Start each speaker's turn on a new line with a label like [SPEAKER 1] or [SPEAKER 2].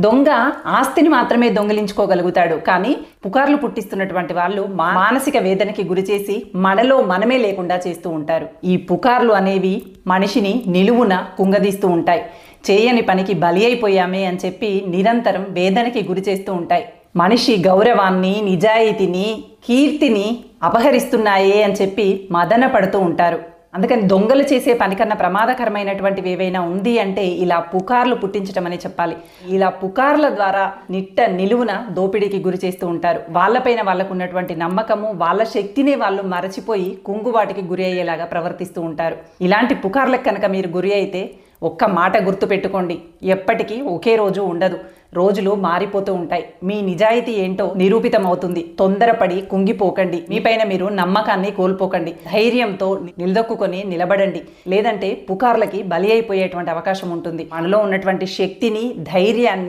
[SPEAKER 1] దొంగ ఆస్తిని మాత్రమే దొంగిలించుకోగలుగుతాడు, కానీ పుకార్లు పుట్టిస్తున్నటువంటి వాళ్ళు మానసిక వేదనకి గురిచేసి మనలో మనమే లేకుండా చేస్తూ ఉంటారు. ఈ పుకార్లు అనేవి మనిషిని నిలువున కుంగదీస్తూ ఉంటాయి. చేయని పనికి బలి అయిపోయామే అని చెప్పి నిరంతరం వేదనకి గురి చేస్తూ ఉంటాయి. మనిషి గౌరవాన్ని, నిజాయితీని, కీర్తిని అపహరిస్తున్నాయే అని చెప్పి మదన పడుతూ ఉంటారు. అందుకని దొంగలు చేసే పనికన్నా ప్రమాదకరమైనటువంటివి ఏవైనా ఉంది అంటే ఇలా పుకార్లు పుట్టించటం అని చెప్పాలి. ఇలా పుకార్ల ద్వారా నిలువున దోపిడీకి గురి చేస్తూ ఉంటారు. వాళ్ళపైన వాళ్ళకు ఉన్నటువంటి నమ్మకము, వాళ్ళ శక్తిని వాళ్ళు మరచిపోయి కుంగుబాటికి గురి అయ్యేలాగా ప్రవర్తిస్తూ ఉంటారు. ఇలాంటి పుకార్లకు కనుక మీరు గురి అయితే ఒక్క మాట గుర్తు పెట్టుకోండి, ఎప్పటికీ ఒకే రోజు ఉండదు. రోజులు మారిపోతూ ఉంటాయి. మీ నిజాయితీ ఏంటో నిరూపితం అవుతుంది. తొందరపడి కుంగిపోకండి. మీపైన మీరు నమ్మకాన్ని కోల్పోకండి. ధైర్యంతో నిలదొక్కుని నిలబడండి. లేదంటే పుకార్లకి బలి అయిపోయేటువంటి అవకాశం ఉంటుంది. మనలో ఉన్నటువంటి శక్తిని, ధైర్యాన్ని